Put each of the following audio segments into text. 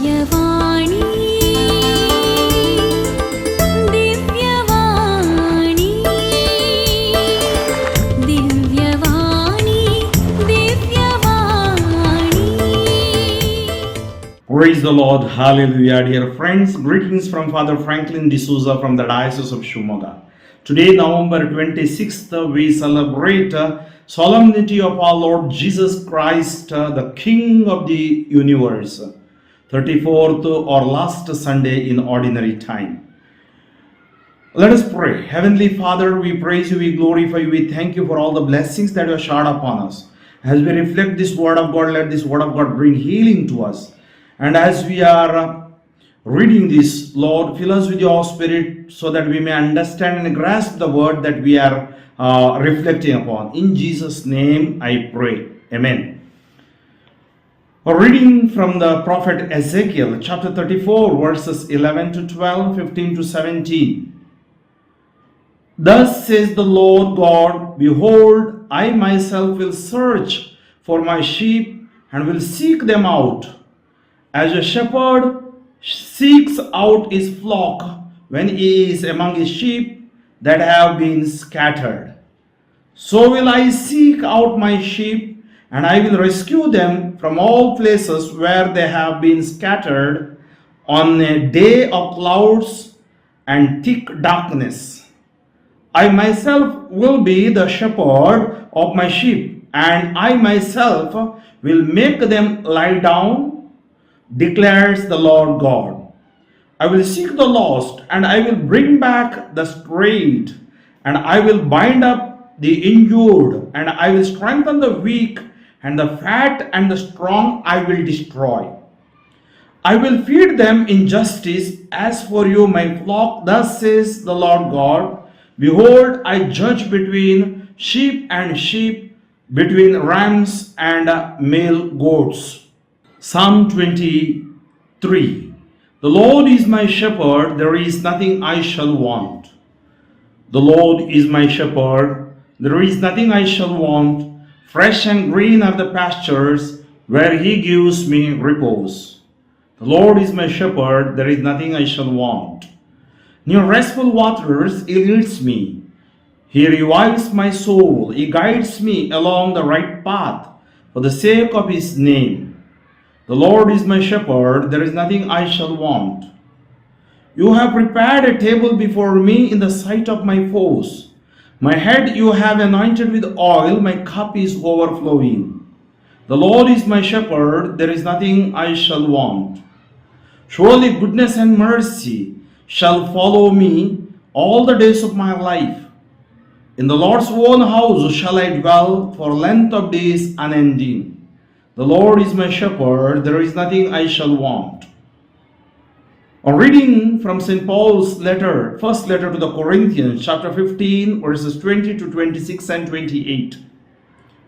Praise the Lord, hallelujah, dear friends. Greetings from Father Franklin D'Souza from the Diocese of Shumoga. Today, November 26th, we celebrate solemnity of our Lord Jesus Christ, the King of the universe, 34th or last Sunday in ordinary time. Let us pray. Heavenly Father, we praise you, we glorify you, we thank you for all the blessings that you have showered upon us. As we reflect this word of God, let this word of God bring healing to us. And as we are reading this, Lord, fill us with your Spirit so that we may understand and grasp the word that we are reflecting upon. In Jesus' name I pray. Amen. A reading from the prophet Ezekiel, chapter 34, verses 11 to 12, 15 to 17. Thus says the Lord God, behold, I myself will search for my sheep and will seek them out. As a shepherd seeks out his flock when he is among his sheep that have been scattered, so will I seek out my sheep, and I will rescue them from all places where they have been scattered on a day of clouds and thick darkness. I myself will be the shepherd of my sheep, and I myself will make them lie down, declares the Lord God. I will seek the lost, and I will bring back the strayed, and I will bind up the injured, and I will strengthen the weak, and the fat and the strong I will destroy. I will feed them in justice. As for you, my flock, thus says the Lord God, behold, I judge between sheep and sheep, between rams and male goats. Psalm 23. The Lord is my shepherd, there is nothing I shall want. The Lord is my shepherd, there is nothing I shall want. Fresh and green are the pastures where he gives me repose. The Lord is my shepherd, there is nothing I shall want. Near restful waters he leads me. He revives my soul, he guides me along the right path for the sake of his name. The Lord is my shepherd, there is nothing I shall want. You have prepared a table before me in the sight of my foes. My head you have anointed with oil, my cup is overflowing. The Lord is my shepherd, there is nothing I shall want. Surely goodness and mercy shall follow me all the days of my life. In the Lord's own house shall I dwell for length of days unending. The Lord is my shepherd, there is nothing I shall want. A reading from St. Paul's letter, first letter to the Corinthians, chapter 15, verses 20 to 26 and 28.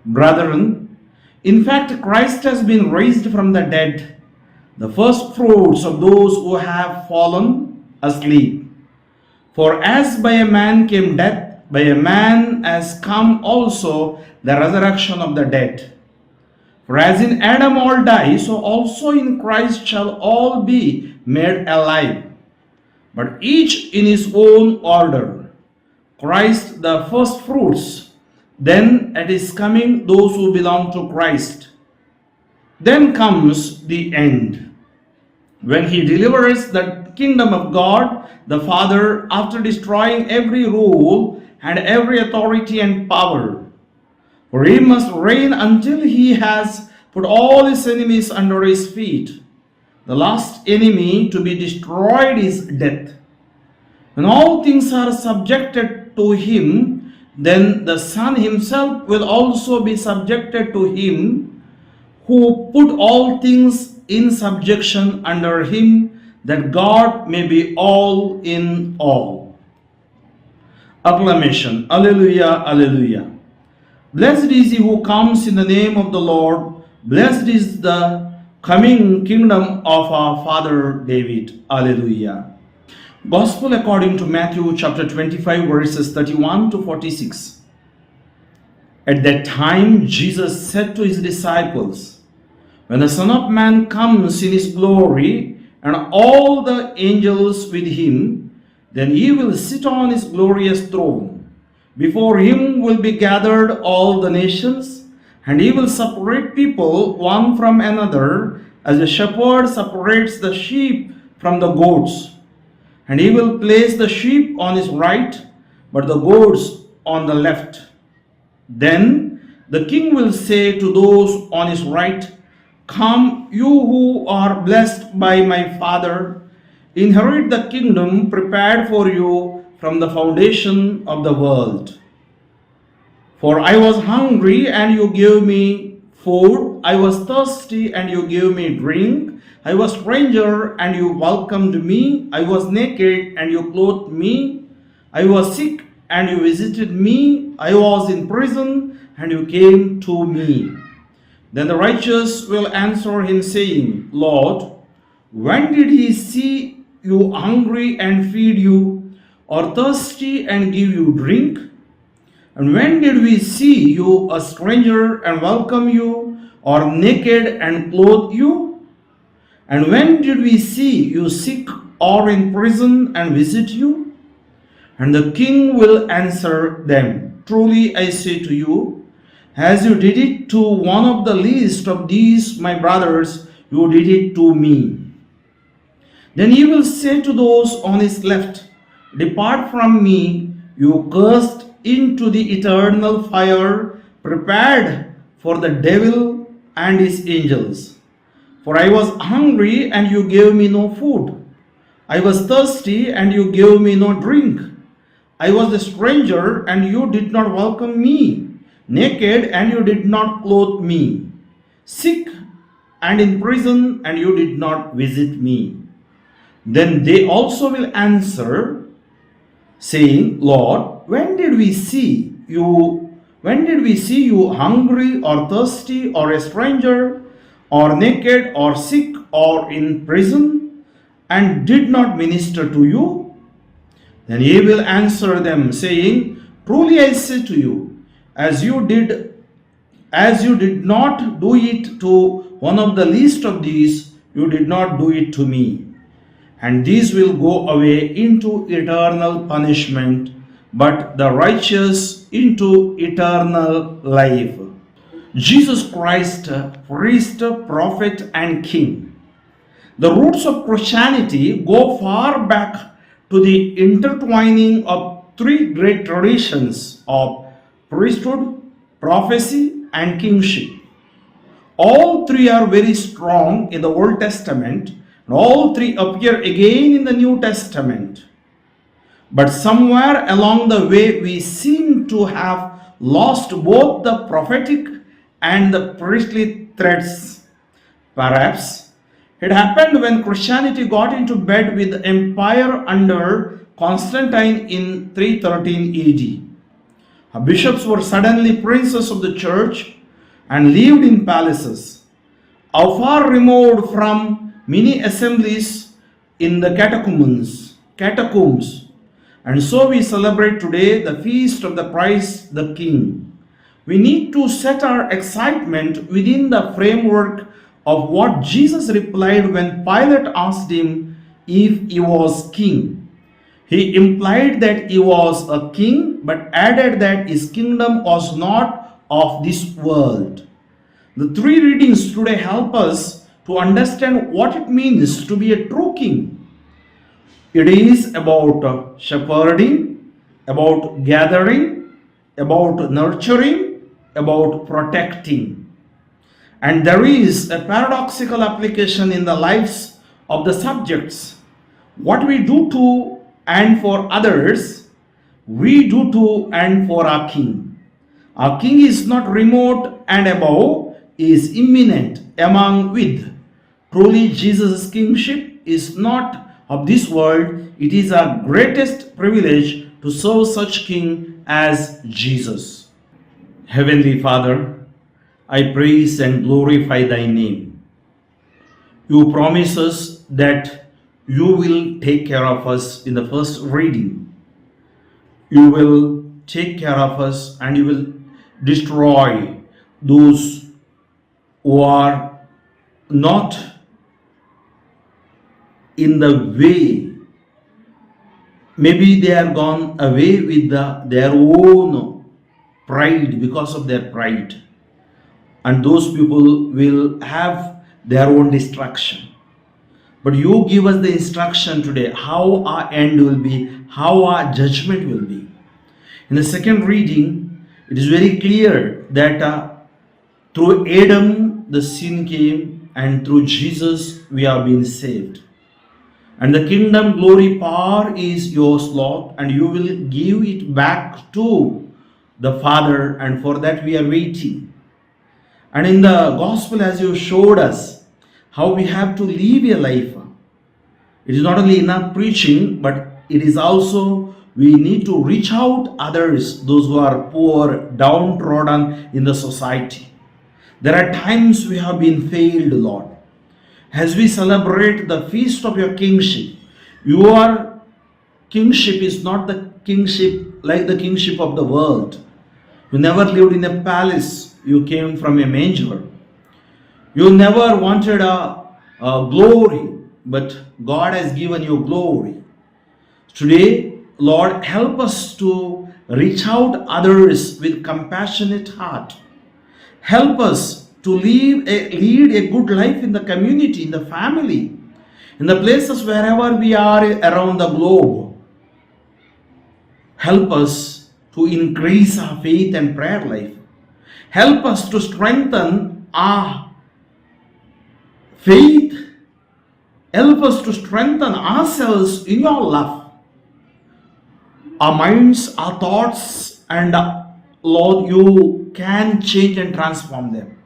Brethren, in fact, Christ has been raised from the dead, the first fruits of those who have fallen asleep. For as by a man came death, by a man has come also the resurrection of the dead. For as in Adam all die, so also in Christ shall all be made alive, but each in his own order. Christ the first fruits, then at his coming those who belong to Christ. Then comes the end, when he delivers the kingdom of God the Father after destroying every rule and every authority and power. For he must reign until he has put all his enemies under his feet. The last enemy to be destroyed is death. When all things are subjected to him, then the Son himself will also be subjected to him, who put all things in subjection under him, that God may be all in all. Acclamation. Alleluia, alleluia. Blessed is he who comes in the name of the Lord. Blessed is the coming kingdom of our father David. Alleluia. Gospel according to Matthew chapter 25 verses 31 to 46. At that time Jesus said to his disciples, When the Son of Man comes in his glory and all the angels with him, then he will sit on his glorious throne. Before him will be gathered all the nations, and he will separate people one from another, as a shepherd separates the sheep from the goats. And he will place the sheep on his right, but the goats on the left. Then the king will say to those on his right, "Come, you who are blessed by my Father, inherit the kingdom prepared for you from the foundation of the world. For I was hungry, and you gave me food. I was thirsty, and you gave me drink. I was a stranger, and you welcomed me. I was naked, and you clothed me. I was sick, and you visited me. I was in prison, and you came to me." Then the righteous will answer him, saying, "Lord, when did he see you hungry and feed you, or thirsty and give you drink? And when did we see you a stranger and welcome you, or naked and clothe you? And when did we see you sick or in prison and visit you?" And the king will answer them, "Truly I say to you, as you did it to one of the least of these my brothers, you did it to me." Then he will say to those on his left, "Depart from me, you cursed, into the eternal fire prepared for the devil and his angels. For I was hungry, and you gave me no food. I was thirsty, and you gave me no drink. I was a stranger, and you did not welcome me. Naked, and you did not clothe me. Sick and in prison, and you did not visit me." Then they also will answer, saying, "Lord, when did we see you hungry or thirsty or a stranger or naked or sick or in prison, and did not minister to you?" Then he will answer them, saying, "Truly I say to you, as you did not do it to one of the least of these, you did not do it to me." And these will go away into eternal punishment, but the righteous into eternal life. Jesus Christ, priest, prophet, and king. The roots of Christianity go far back to the intertwining of three great traditions of priesthood, prophecy, and kingship. All three are very strong in the Old Testament, and all three appear again in the New Testament. But somewhere along the way, we seem to have lost both the prophetic and the priestly threads. Perhaps it happened when Christianity got into bed with the empire under Constantine in 313 AD. Bishops were suddenly princes of the church and lived in palaces, far removed from many assemblies in the catacombs. And so we celebrate today the feast of the Christ the King. We need to set our excitement within the framework of what Jesus replied when Pilate asked him if he was king. He implied that he was a king, but added that his kingdom was not of this world. The three readings today help us to understand what it means to be a true king. It is about shepherding, about gathering, about nurturing, about protecting. And there is a paradoxical application in the lives of the subjects. What we do to and for others, we do to and for our king. Our king is not remote and above, he is imminent among with. Truly, Jesus' kingship is not of this world. It is our greatest privilege to serve such king as Jesus. Heavenly Father, I praise and glorify thy name. You promise us that you will take care of us in the first reading. You will take care of us and you will destroy those who are not in the way. Maybe they are gone away with their own pride, because of their pride. And those people will have their own destruction. But you give us the instruction today how our end will be, how our judgment will be. In the second reading, it is very clear that through Adam the sin came, and through Jesus we have been saved. And the kingdom, glory, power is yours, Lord, and you will give it back to the Father, and for that we are waiting. And in the gospel, as you showed us how we have to live a life, it is not only enough preaching, but it is also we need to reach out others, those who are poor, downtrodden in the society. There are times we have been failed, Lord. As we celebrate the feast of your kingship, your kingship is not the kingship like the kingship of the world. You never lived in a palace. You came from a manger. You never wanted a glory, but God has given you glory. Today, Lord, help us to reach out others with compassionate heart. Help us to lead a good life in the community, in the family, in the places wherever we are around the globe. Help us to increase our faith and prayer life. Help us to strengthen our faith. Help us to strengthen ourselves in your love. Our minds, our thoughts, and Lord, you can change and transform them.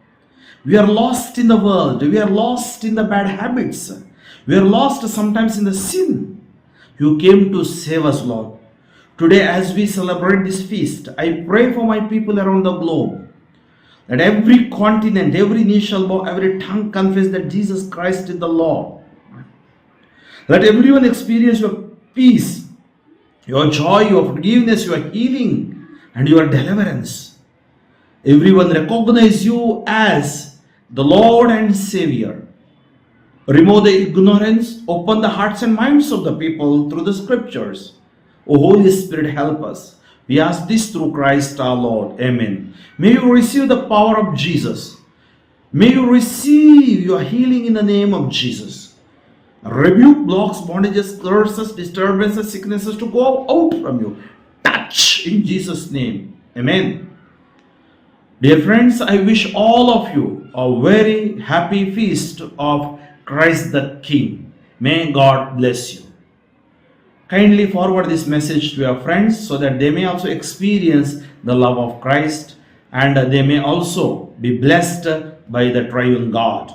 We are lost in the world. We are lost in the bad habits. We are lost sometimes in the sin. You came to save us, Lord. Today, as we celebrate this feast, I pray for my people around the globe, that every continent, every knee shall bow, every tongue confess that Jesus Christ is the Lord. Let everyone experience your peace, your joy, your forgiveness, your healing, and your deliverance. Everyone recognize you as the Lord and Savior. Remove the ignorance, open the hearts and minds of the people through the scriptures. O Holy Spirit, help us. We ask this through Christ our Lord. Amen. May you receive the power of Jesus. May you receive your healing in the name of Jesus. Rebuke blocks, bondages, curses, disturbances, sicknesses to go out from you. Touch in Jesus' name. Amen. Dear friends, I wish all of you a very happy feast of Christ the King. May God bless you. Kindly forward this message to your friends so that they may also experience the love of Christ and they may also be blessed by the triune God.